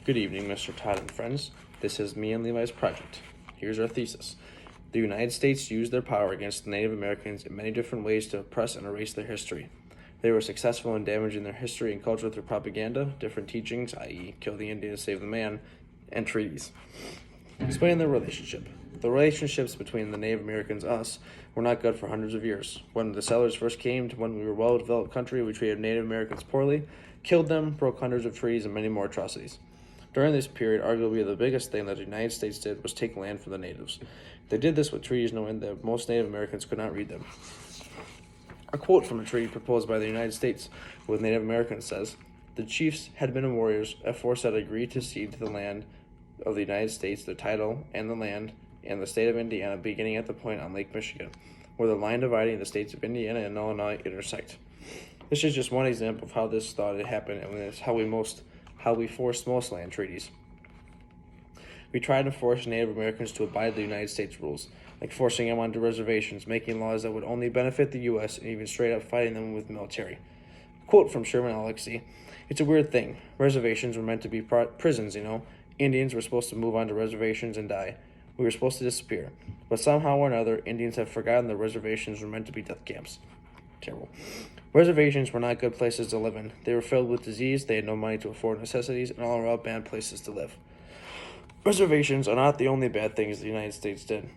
Good evening, Mr. Todd and friends. This is me and Levi's project. Here's our thesis. The United States used their power against the Native Americans in many different ways to oppress and erase their history. They were successful in damaging their history and culture through propaganda, different teachings, i.e., kill the Indian to save the man, and treaties. Explain their relationship. The relationships between the Native Americans and us were not good for hundreds of years. When the settlers first came to when we were a well-developed country, we treated Native Americans poorly, killed them, broke hundreds of trees, and many more atrocities. During this period, arguably the biggest thing that the United States did was take land from the natives. They did this with treaties knowing that most Native Americans could not read them. A quote from a treaty proposed by the United States with Native Americans says, "The chiefs, headmen, and warriors aforesaid agreed to cede to the land of the United States the title and the land and the state of Indiana beginning at the point on Lake Michigan, where the line dividing the states of Indiana and Illinois intersect." This is just one example of how this started to happen, and it's how we forced most land treaties. We tried to force Native Americans to abide the United States rules, like forcing them onto reservations, making laws that would only benefit the U.S., and even straight up fighting them with military. Quote from Sherman Alexie, "It's a weird thing. Reservations were meant to be prisons, you know. Indians were supposed to move onto reservations and die. We were supposed to disappear. But somehow or another, Indians have forgotten that reservations were meant to be death camps." Terrible. Reservations were not good places to live in. They were filled with disease, they had no money to afford necessities, and all around bad places to live. Reservations are not the only bad things the United States did.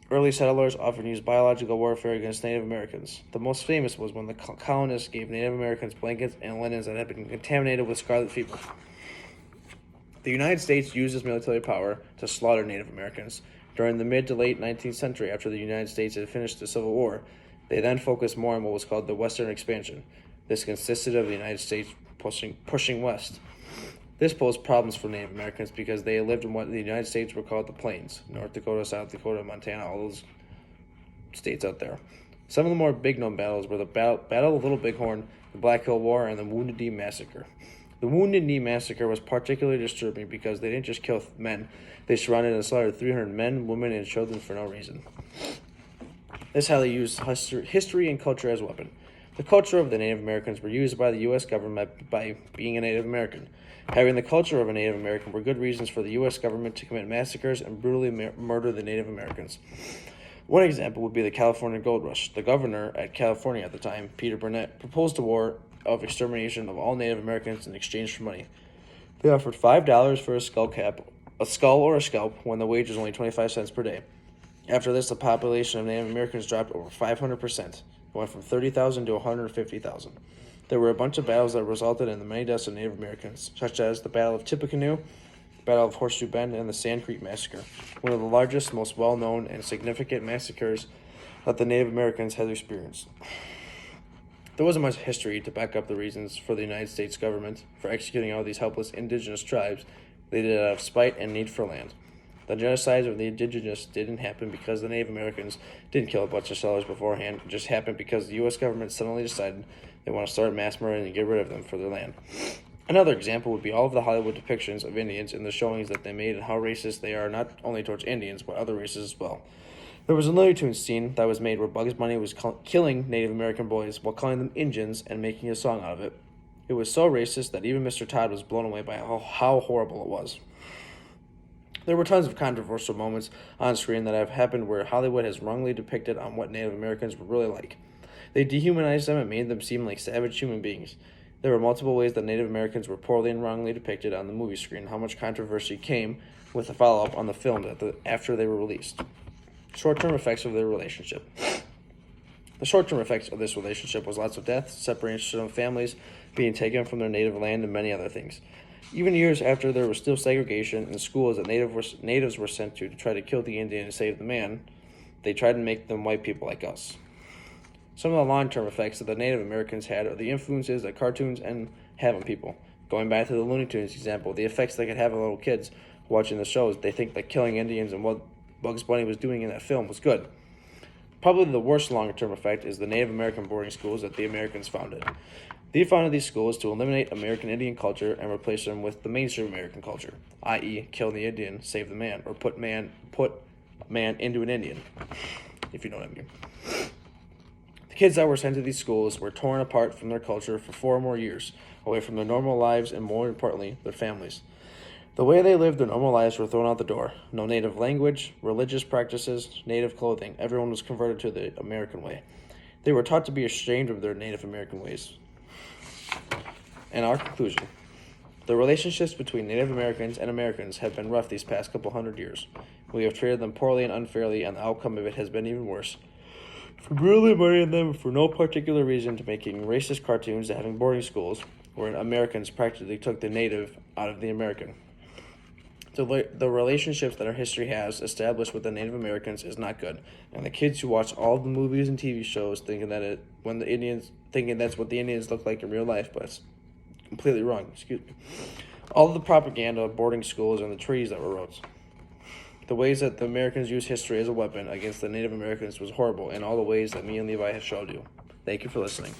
Early settlers often used biological warfare against Native Americans. The most famous was when the colonists gave Native Americans blankets and linens that had been contaminated with scarlet fever. The United States used its military power to slaughter Native Americans. During the mid to late 19th century, after the United States had finished the Civil War, they then focused more on what was called the Western expansion. This consisted of the United States pushing west. This posed problems for Native Americans because they lived in what the United States were called the Plains, North Dakota, South Dakota, Montana, all those states out there. Some of the more big-known battles were the Battle of Little Bighorn, the Black Hill War, and the Wounded Knee Massacre. The Wounded Knee Massacre was particularly disturbing because they didn't just kill men. They surrounded and slaughtered 300 men, women, and children for no reason. This is how they used history and culture as a weapon. The culture of the Native Americans were used by the U.S. government by being a Native American. Having the culture of a Native American were good reasons for the U.S. government to commit massacres and brutally murder the Native Americans. One example would be the California Gold Rush. The governor at California at the time, Peter Burnett, proposed a war of extermination of all Native Americans in exchange for money. They offered $5 for a skull or a scalp, when the wage was only 25 cents per day. After this, the population of Native Americans dropped over 500%. It went from 30,000 to 150,000. There were a bunch of battles that resulted in the many deaths of Native Americans, such as the Battle of Tippecanoe, the Battle of Horseshoe Bend, and the Sand Creek Massacre, one of the largest, most well-known, and significant massacres that the Native Americans had experienced. There wasn't much history to back up the reasons for the United States government for executing all these helpless indigenous tribes. They did it out of spite and need for land. The genocide of the indigenous didn't happen because the Native Americans didn't kill a bunch of settlers beforehand. It just happened because the U.S. government suddenly decided they want to start mass murdering and get rid of them for their land. Another example would be all of the Hollywood depictions of Indians and the showings that they made and how racist they are not only towards Indians, but other races as well. There was a Looney Tunes scene that was made where Bugs Bunny was killing Native American boys while calling them Injuns and making a song out of it. It was so racist that even Mr. Todd was blown away by how horrible it was. There were tons of controversial moments on screen that have happened where Hollywood has wrongly depicted on what Native Americans were really like. They dehumanized them and made them seem like savage human beings. There were multiple ways that Native Americans were poorly and wrongly depicted on the movie screen. How much controversy came with the follow-up on the film after they were released. Short-term effects of their relationship. The short-term effects of this relationship was lots of death, separation of families, being taken from their native land, and many other things. Even years after there was still segregation in schools that natives were sent to try to kill the Indian and save the man, they tried to make them white people like us. Some of the long-term effects that the Native Americans had are the influences that cartoons and have on people. Going back to the Looney Tunes example, the effects they could have on little kids watching the shows, they think that killing Indians and what Bugs Bunny was doing in that film was good. Probably the worst long-term effect is the Native American boarding schools that the Americans founded. They founded these schools to eliminate American Indian culture and replace them with the mainstream American culture, i.e., kill the Indian, save the man, or put man into an Indian, if you know what I mean. The kids that were sent to these schools were torn apart from their culture for 4 more years, away from their normal lives and, more importantly, their families. The way they lived their normal lives were thrown out the door. No native language, religious practices, native clothing. Everyone was converted to the American way. They were taught to be ashamed of their Native American ways. And our conclusion. The relationships between Native Americans and Americans have been rough these past couple hundred years. We have treated them poorly and unfairly, and the outcome of it has been even worse. From brutally murdering them for no particular reason to making racist cartoons to having boarding schools, where Americans practically took the native out of the American. The relationships that our history has established with the Native Americans is not good, and the kids who watch all the movies and TV shows thinking that's what the Indians look like in real life, but it's completely wrong. Excuse me. All of the propaganda of boarding schools and the treaties that were wrote. The ways that the Americans used history as a weapon against the Native Americans was horrible in all the ways that me and Levi have showed you. Thank you for listening.